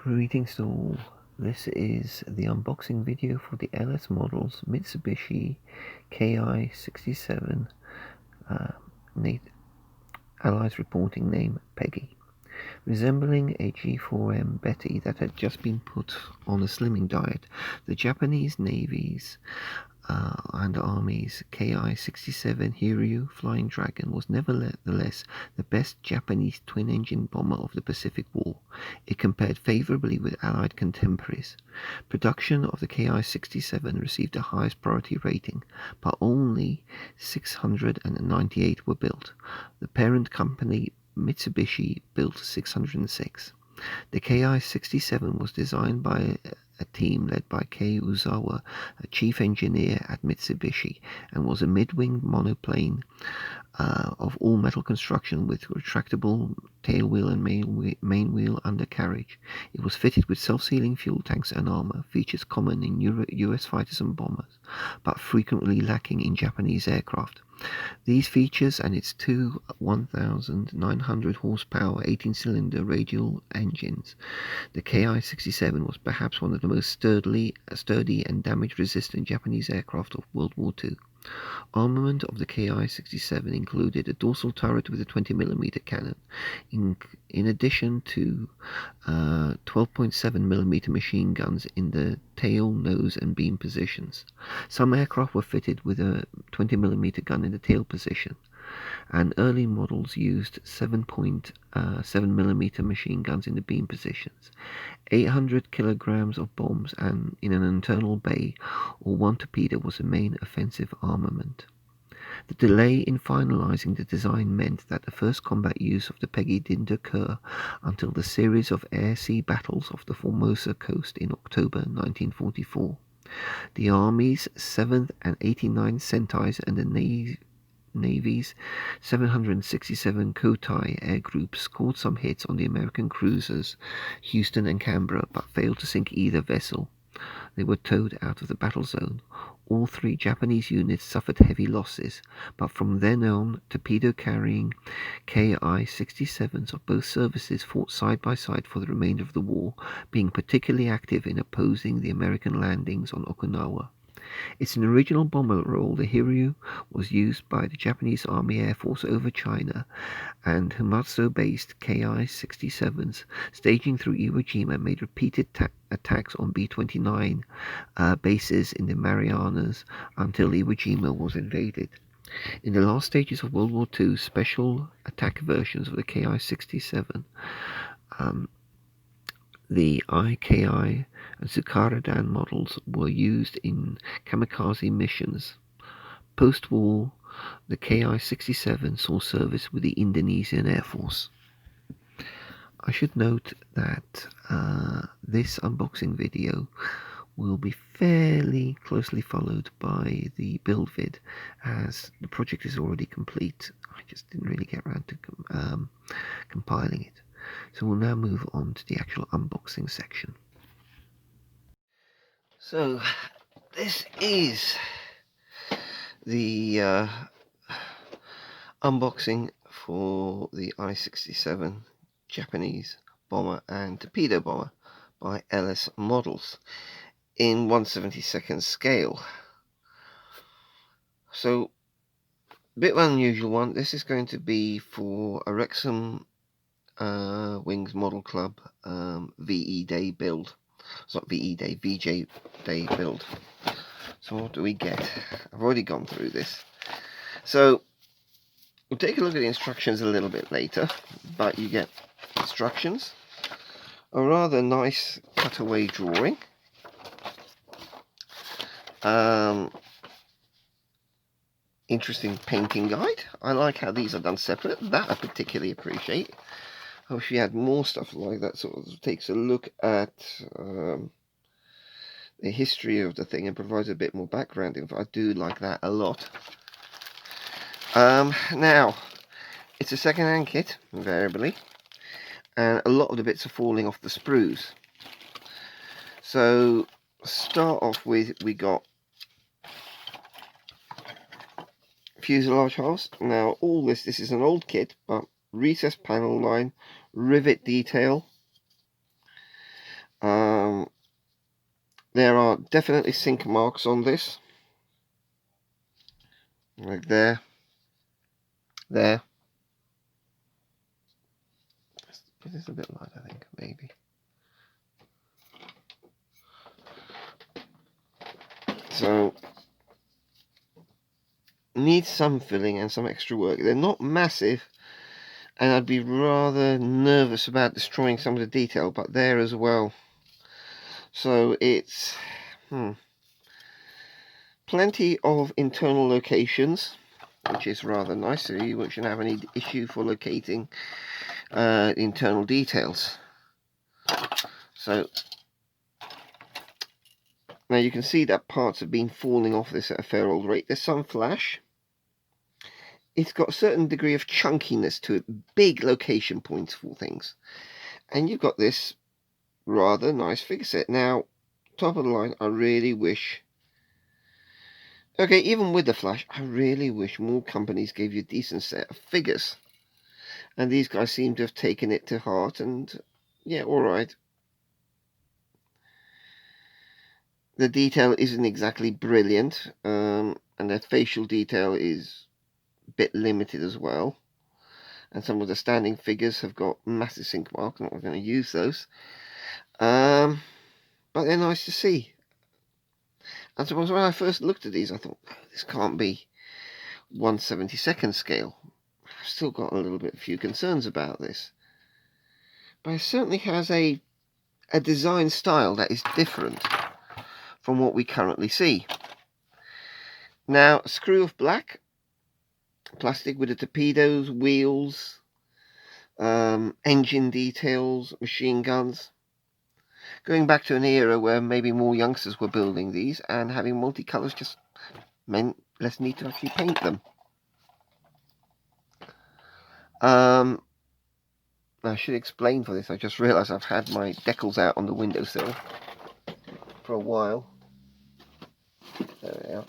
Greetings to all. This is the unboxing video for the LS models Mitsubishi Ki-67, Allies reporting name Peggy. Resembling a G4M Betty that had just been put on a slimming diet, the Japanese Navy's and Army's Ki-67 Hiryu Flying Dragon was nevertheless the best Japanese twin-engine bomber of the Pacific War. It compared favourably with Allied contemporaries. Production of the Ki-67 received the highest priority rating, but only 698 were built. The parent company Mitsubishi built 606. The Ki-67 was designed by a team led by Kyūnojō Ozawa, a chief engineer at Mitsubishi, and was a mid-wing monoplane of all-metal construction with retractable tailwheel and main wheel undercarriage. It was fitted with self-sealing fuel tanks and armour, features common in US fighters and bombers, but frequently lacking in Japanese aircraft. These features and its two 1,900 horsepower 18-cylinder radial engines, the Ki-67 was perhaps one of the most sturdy and damage-resistant Japanese aircraft of World War II. Armament of the Ki-67 included a dorsal turret with a 20mm cannon, in addition to 12.7mm machine guns in the tail, nose and beam positions. Some aircraft were fitted with a 20mm gun in the tail position, and early models used 7.7mm machine guns in the beam positions. 800 kilograms of bombs and in an internal bay or one torpedo was the main offensive armament. The delay in finalizing the design meant that the first combat use of the Peggy didn't occur until the series of air-sea battles off the Formosa coast in October 1944. The Army's 7th and 89th Sentais and the Navy's 767 Kotai air groups scored some hits on the American cruisers Houston and Canberra, but failed to sink either vessel. They were towed out of the battle zone. All three Japanese units suffered heavy losses, but from then on, torpedo-carrying Ki-67s of both services fought side by side for the remainder of the war, being particularly active in opposing the American landings on Okinawa. Its original bomber role, the Hiryu, was used by the Japanese Army Air Force over China, and Hamamatsu-based Ki-67s staging through Iwo Jima made repeated attacks on B-29 bases in the Marianas until Iwo Jima was invaded. In the last stages of World War II, special attack versions of the Ki-67, the IKI and Sukaradan models were used in kamikaze missions. Post-war, the Ki-67 saw service with the Indonesian Air Force. I should note that this unboxing video will be fairly closely followed by the build vid, as the project is already complete. I just didn't really get around to compiling it. So we'll now move on to the actual unboxing section. So this is the unboxing for the I-67 Japanese bomber and torpedo bomber by LS Models in 1/72 scale. So a bit of an unusual one. This is going to be for a Wrexham Wings Model Club VE Day build. It's not VE Day, VJ Day build. So what do we get? I've already gone through this. So we'll take a look at the instructions a little bit later, but you get instructions, a rather nice cutaway drawing, interesting painting guide. I like how these are done separate. That I particularly appreciate. I wish we had more stuff like that, sort of takes a look at the history of the thing and provides a bit more background info. I do like that a lot. Now, it's a second-hand kit, invariably, and a lot of the bits are falling off the sprues. So, start off with, we got fuselage halves. Now, all this is an old kit, but recessed panel line, rivet detail, There are definitely sink marks on this, like there. It is a bit light, I think, maybe. So, needs some filling and some extra work. They're not massive, and I'd be rather nervous about destroying some of the detail, but there as well. So it's plenty of internal locations, which is rather nice, so you shouldn't have any issue for locating internal details. So now you can see that parts have been falling off this at a fair old rate. There's some flash. It's got a certain degree of chunkiness to it, big location points for things. And you've got this rather nice figure set. Now, top of the line, I really wish... Okay, even with the flash, I really wish more companies gave you a decent set of figures. And these guys seem to have taken it to heart, and yeah, alright. The detail isn't exactly brilliant, and their facial detail is a bit limited as well. And some of the standing figures have got massive sink marks. I'm not going to use those. But they're nice to see. And suppose when I first looked at these, I thought, oh, this can't be 1/72nd scale. I've still got a few concerns about this. But it certainly has a design style that is different from what we currently see. Now, screw of black, plastic with the torpedoes, wheels, engine details, machine guns. Going back to an era where maybe more youngsters were building these, and having multicolours just meant less need to actually paint them. I should explain for this. I just realised I've had my decals out on the windowsill for a while. There they are.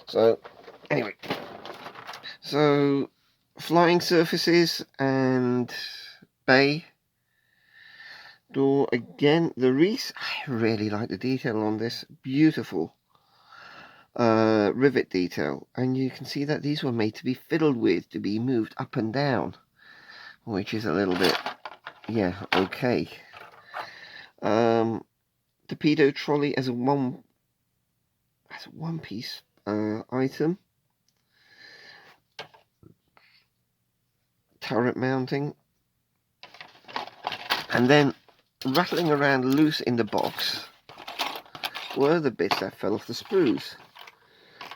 So, anyway. So, flying surfaces and bay door again. The wreath, I really like the detail on this. Beautiful rivet detail, and you can see that these were made to be fiddled with, to be moved up and down, which is a little bit, yeah, okay. Torpedo trolley as a one piece item. Turret mounting, and then rattling around loose in the box were the bits that fell off the sprues.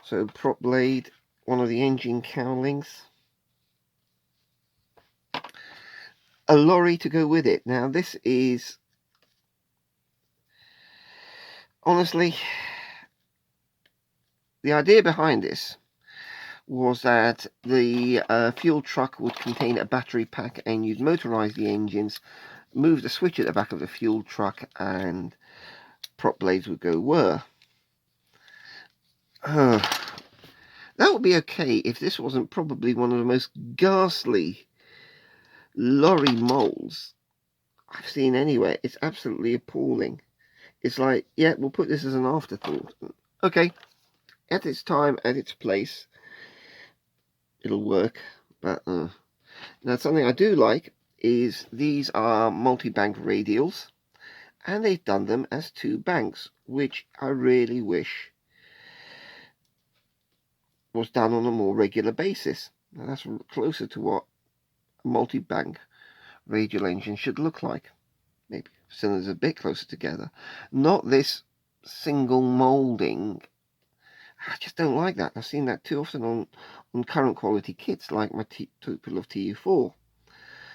So prop blade, one of the engine cowlings, a lorry to go with it. Now this is, honestly, the idea behind this was that the fuel truck would contain a battery pack, and you'd motorize the engines, move the switch at the back of the fuel truck, and prop blades would go whir. That would be okay if this wasn't probably one of the most ghastly lorry molds I've seen anywhere. It's absolutely appalling. It's like, yeah, we'll put this as an afterthought. Okay, at its time, at its place, it'll work. But now, something I do like is these are multi-bank radials, and they've done them as 2 banks, which I really wish was done on a more regular basis. Now, that's closer to what a multi-bank radial engine should look like. Maybe cylinders a bit closer together. Not this single moulding. I just don't like that. I've seen that too often on current quality kits like my Torpedo of TU4.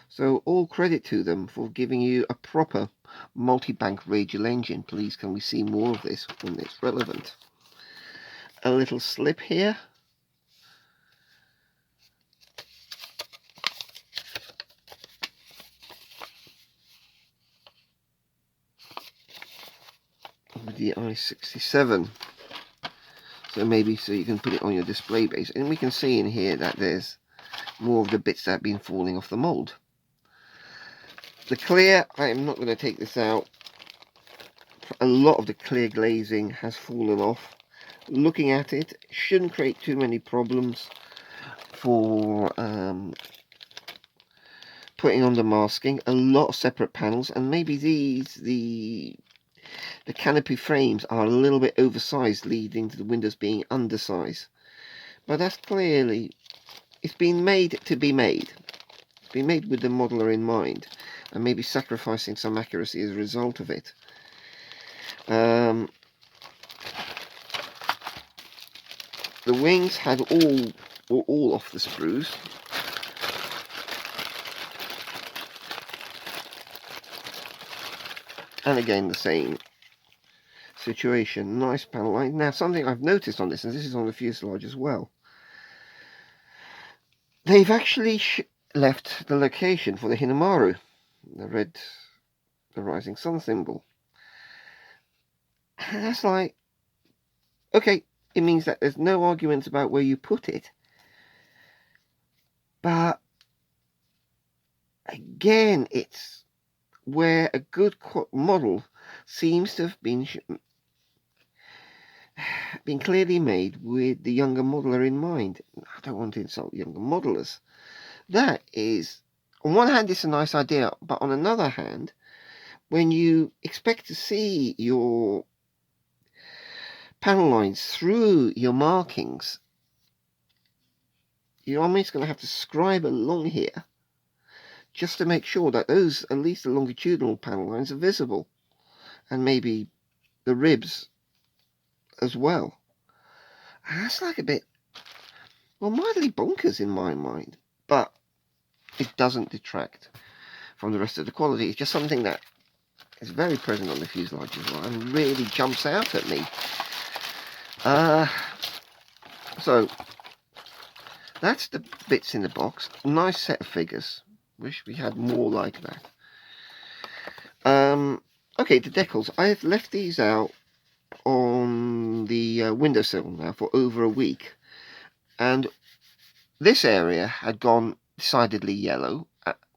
So all credit to them for giving you a proper multi-bank radial engine. Please, can we see more of this when it's relevant? A little slip here. With the I-67. So maybe so you can put it on your display base. And we can see in here that there's more of the bits that have been falling off the mould. The clear, I am not going to take this out. A lot of the clear glazing has fallen off. Looking at it, shouldn't create too many problems for putting on the masking. A lot of separate panels, and maybe the canopy frames are a little bit oversized, leading to the windows being undersized. But that's clearly, it's been made to be made. It's been made with the modeler in mind, and maybe sacrificing some accuracy as a result of it. The wings had all off the sprues. And again, the same situation. Nice panel line. Now, something I've noticed on this, and this is on the fuselage as well, they've actually left the location for the Hinamaru, the rising sun symbol. And that's like, okay, it means that there's no arguments about where you put it. But again, it's where a good model seems to have been clearly made with the younger modeler in mind. I don't want to insult younger modelers. That is, on one hand, it's a nice idea, but on another hand, when you expect to see your panel lines through your markings, you're almost going to have to scribe along here just to make sure that those, at least the longitudinal panel lines, are visible, and maybe the ribs as well. And that's like a bit, well, mildly bonkers in my mind, but it doesn't detract from the rest of the quality. It's just something that is very present on the fuselage as well, and really jumps out at me. So that's the bits in the box. Nice set of figures. Wish we had more like that. Okay, the decals. I've left these out on the windowsill now for over a week, and this area had gone decidedly yellow,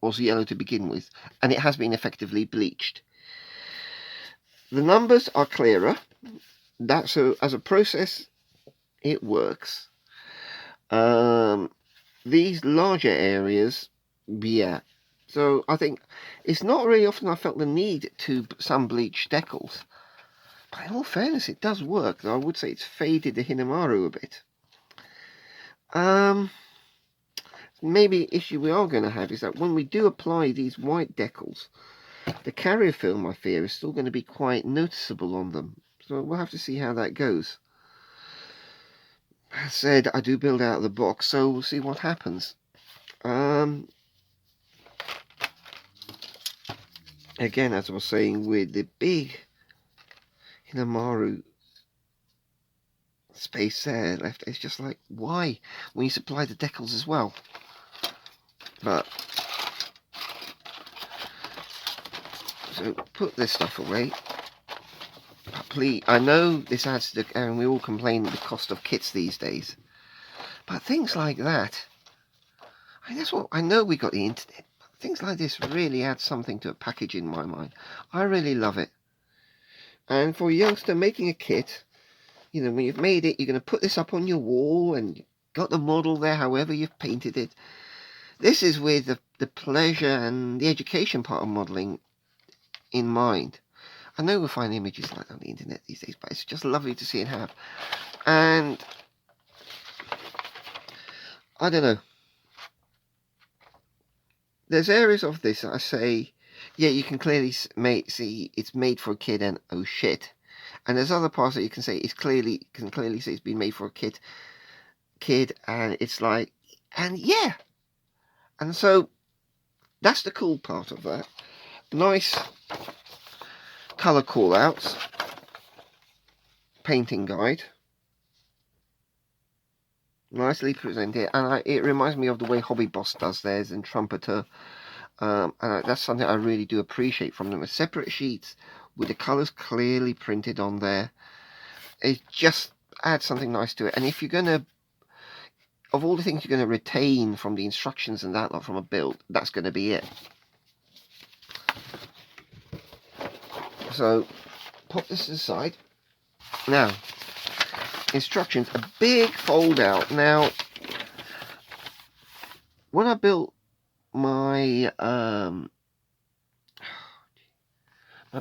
was yellow to begin with, and it has been effectively bleached. The numbers are clearer. So as a process, it works. These larger areas, yeah. So I think it's not really often I felt the need to some bleach decals. But in all fairness, it does work. Though I would say it's faded the Hinamaru a bit. Maybe the issue we are going to have is that when we do apply these white decals, the carrier film, I fear, is still going to be quite noticeable on them. So we'll have to see how that goes. As said, I do build out of the box, so we'll see what happens. Again, as I was saying, with the big Hinamaru space there left, it's just like, why? When you supply the decals as well. But so put this stuff away. Please, I know this adds to the, and we all complain the cost of kits these days, but things like that, I mean, that's what I know. We got the internet, but things like this really add something to a package in my mind. I really love it. And for a youngster making a kit, you know, when you've made it, you're going to put this up on your wall and got the model there, however you've painted it. This is with the pleasure and the education part of modelling in mind. I know we'll find images like that on the internet these days, but it's just lovely to see it have. And I don't know. There's areas of this that I say, yeah, you can clearly see it's made for a kid, and oh shit. And there's other parts that you can say can clearly say it's been made for a kid, and it's like, and yeah. And so that's the cool part of that. Nice colour call-outs, painting guide, nicely presented, and it reminds me of the way Hobby Boss does theirs and Trumpeter, and that's something I really do appreciate from them. As separate sheets with the colours clearly printed on there, it just adds something nice to it. And if you're going to, of all the things you're going to retain from the instructions and that lot from a build, that's going to be it. So pop this aside. Now, instructions, a big fold out. Now, when I built my my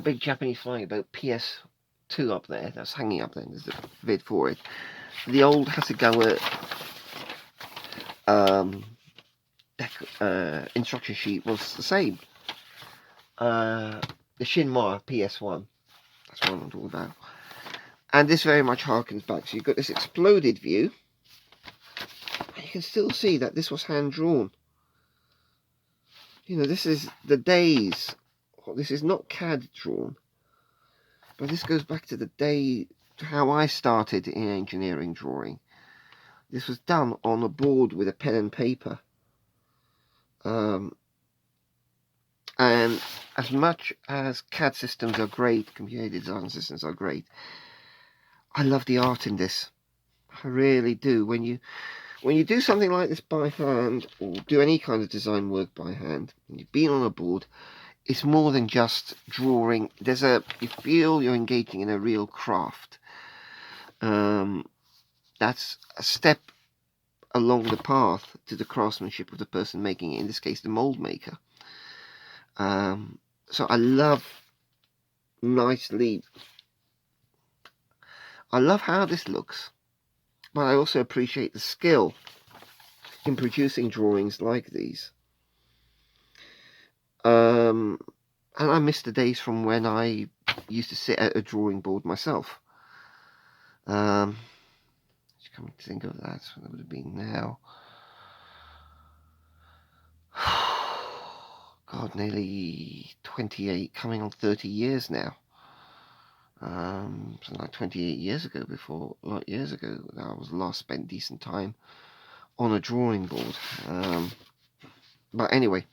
big Japanese flying boat PS2 up there, that's hanging up there, there's a vid for it. The old Hasegawa instruction sheet was the same. The Shinmar PS1, that's what I'm talking about. And this very much harkens back. So you've got this exploded view. And you can still see that this was hand drawn. You know, this is the days. This is not CAD drawn. But this goes back to the day, to how I started in engineering drawing. This was done on a board with a pen and paper. And as much as CAD systems are great, computer design systems are great, I love the art in this. I really do. When you do something like this by hand, or do any kind of design work by hand, and you've been on a board, it's more than just drawing. You feel you're engaging in a real craft. That's a step along the path to the craftsmanship of the person making it, in this case the mold maker. So I love how this looks, but I also appreciate the skill in producing drawings like these. And I miss the days from when I used to sit at a drawing board myself. Coming to think of that, so that would have been now. God, nearly 28, coming on 30 years now. Something like 28 years ago, a lot of years ago, I was last spent decent time on a drawing board. But anyway,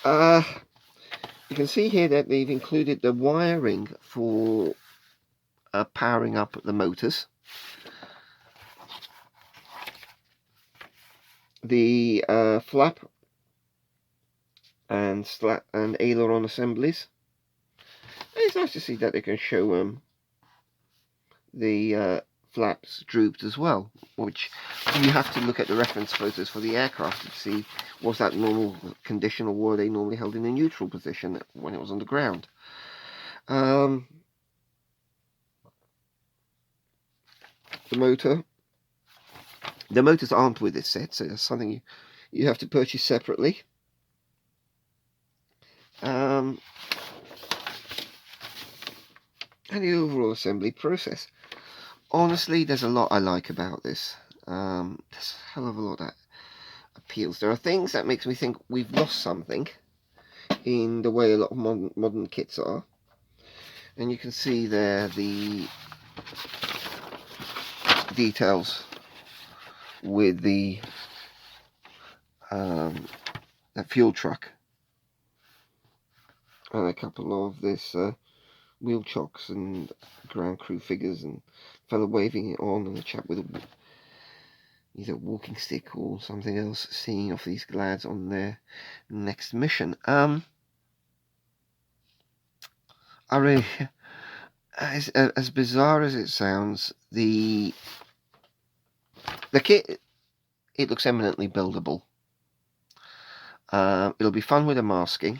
you can see here that they've included the wiring for powering up the motors. The flap and aileron assemblies. And it's nice to see that they can show the flaps drooped as well, which you have to look at the reference photos for the aircraft to see, was that normal condition or were they normally held in a neutral position when it was on the ground. The motors aren't with this set, so that's something you have to purchase separately. And the overall assembly process. Honestly, there's a lot I like about this. There's a hell of a lot that appeals. There are things that makes me think we've lost something in the way a lot of modern kits are. And you can see there the details with the fuel truck. And a couple of this wheel chocks and ground crew figures and fella waving it on, and a chap with either a walking stick or something else seeing off these lads on their next mission. I really, as bizarre as it sounds, the kit, it looks eminently buildable. It'll be fun with the masking.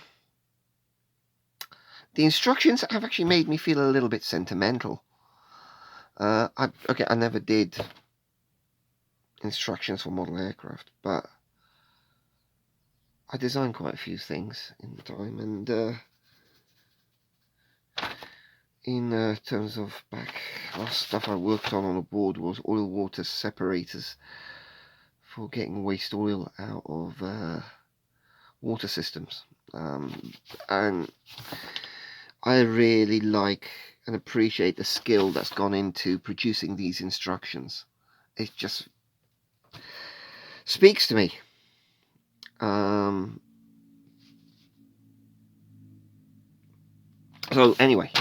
The instructions have actually made me feel a little bit sentimental. I never did instructions for model aircraft, but I designed quite a few things in the time, and in terms of last stuff I worked on a board was oil water separators for getting waste oil out of water systems, and I really like and appreciate the skill that's gone into producing these instructions. It just speaks to me. So anyway,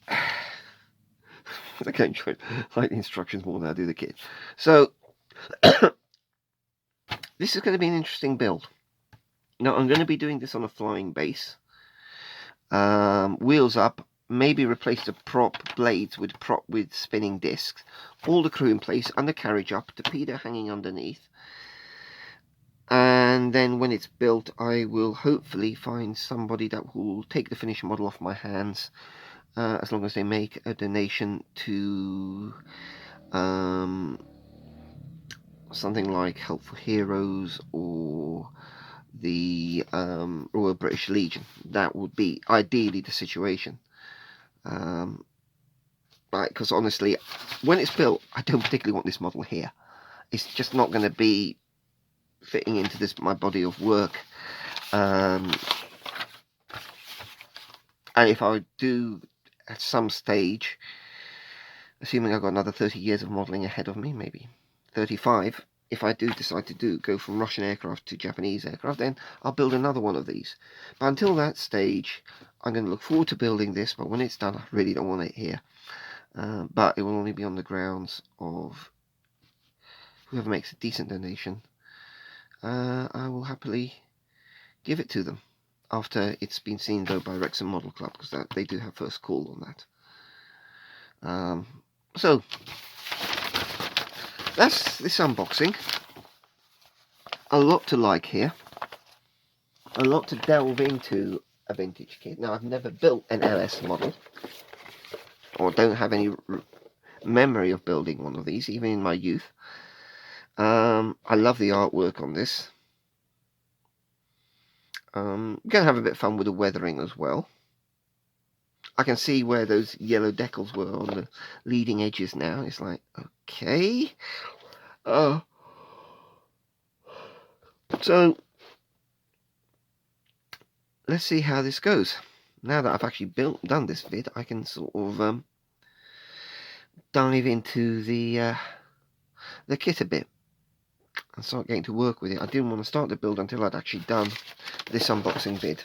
I can't like the instructions more than I do the kit. So this is going to be an interesting build. Now I'm going to be doing this on a flying base. wheels up, maybe replace the prop blades with spinning discs, all the crew in place, undercarriage up, torpedo hanging underneath. And then when it's built, I will hopefully find somebody that will take the finished model off my hands, as long as they make a donation to something like Help for Heroes or the Royal British Legion. That would be ideally the situation. Because honestly, when it's built, I don't particularly want this model here. It's just not going to be fitting into my body of work. And if I do at some stage, assuming I've got another 30 years of modelling ahead of me, maybe 35, if I do decide to go from Russian aircraft to Japanese aircraft, then I'll build another one of these. But until that stage, I'm going to look forward to building this, but when it's done, I really don't want it here. But it will only be on the grounds of whoever makes a decent donation. I will happily give it to them after it's been seen though by Wrexham Model Club, because they do have first call on that. So that's this unboxing. A lot to like here, a lot to delve into a vintage kit. Now, I've never built an LS model, or don't have any memory of building one of these, even in my youth. I love the artwork on this. Gonna have a bit of fun with the weathering as well. I can see where those yellow decals were on the leading edges now. It's like, okay. So let's see how this goes. Now that I've actually done this vid, I can sort of dive into the kit a bit and start getting to work with it. I didn't want to start the build until I'd actually done this unboxing vid.